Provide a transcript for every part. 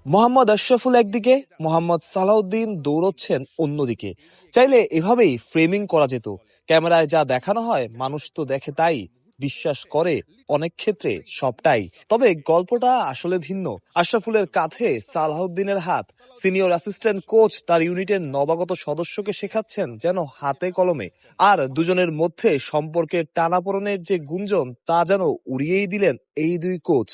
মোহাম্মদ আশরাফুল একদিকে, মোহাম্মদ সালাউদ্দিন দৌড়চ্ছেন অন্যদিকে। চাইলে এভাবেই ফ্রেমিং করা যেত। ক্যামেরায় যা দেখানো হয় মানুষ তো দেখে তাই, বিশ্বাস করে অনেক ক্ষেত্রে সবটাই। তবে গল্পটা আসলে ভিন্ন। আশরাফুলের কাঁধে সালাউদ্দিনের হাত। সিনিয়র অ্যাসিস্ট্যান্ট কোচ তার ইউনিটের নবাগত সদস্যকে শেখাচ্ছেন যেন হাতে কলমে। আর দুজনের মধ্যে সম্পর্কের টানাপোড়েনের যে গুঞ্জন তা যেন উড়িয়েই দিলেন এই দুই কোচ।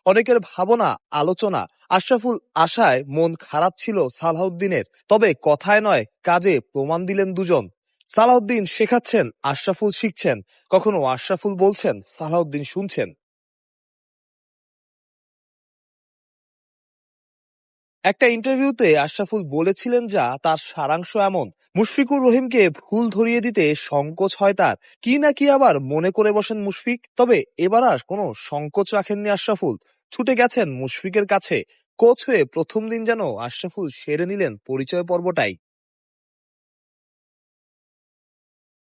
অনেকের ভাবনা, আলোচনা, আশরাফুল আশায় মন খারাপ ছিল সালাউদ্দিনের, তবে কথায় নয় কাজে প্রমাণ দিলেন দুজন। সালাউদ্দিন শেখাচ্ছেন, আশরাফুল শিখছেন। কখনো আশরাফুল বলছেন, সালাউদ্দিন শুনছেন। একটা ইন্টারভিউতে আশরাফুল বলেছিলেন যা তার সারাংশ এমন: মুশফিকুর রহিমকে ভুল ধরিয়ে দিতে সংকোচ হয় তার, কি না কি আবার মনে করে বসেন মুশফিক। তবে এবার আর কোনো সংকোচ রাখেননি আশরাফুল, ছুটে গেছেন মুশফিকের কাছে। কোচ হয়ে প্রথম দিন যেন আশরাফুল সেরে নিলেন পরিচয় পর্বটাই।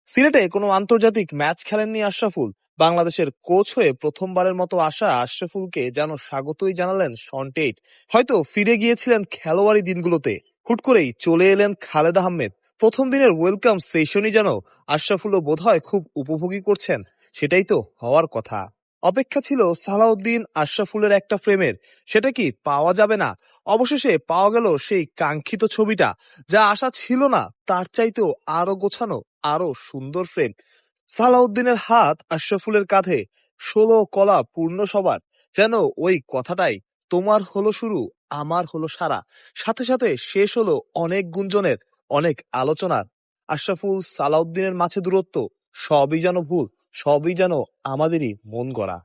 সিলেটে কোনো আন্তর্জাতিক ম্যাচ খেলেননি আশরাফুল। বাংলাদেশের কোচ হয়ে প্রথমবারের মতো আসা আশরাফুলকে যেন স্বাগতই জানালেন শন টেইট। হয়তো ফিরে গিয়েছিলেন খেলোয়াড়ি দিনগুলোতে। হুট করেই চলে এলেন খালেদ আহমেদ। প্রথম দিনের ওয়েলকাম সেশনই যেন আশরাফুলও বোধহয় খুব উপভোগী করছেন। সেটাই তো হওয়ার কথা। অপেক্ষা ছিল সালাউদ্দিন আশরাফুলের একটা ফ্রেমের, সেটা কি পাওয়া যাবে না? অবশেষে পাওয়া গেল সেই কাঙ্ক্ষিত ছবিটা। যা আশা ছিল না তার চাইতেও আরো গোছানো, আরো সুন্দর ফ্রেম। সালাউদ্দিনের হাত আশরাফুলের কাঁধে, ১৬ কলা পূর্ণ সবার। যেন ওই কথাটাই, তোমার হলো শুরু, আমার হলো সারা। সাথে সাথে শেষ হলো অনেক গুঞ্জনের, অনেক আলোচনার। আশরাফুল সালাউদ্দিনের মাঝে দূরত্ব, সবই যেন ভুল, সবই যেন আমাদেরই মন গড়া।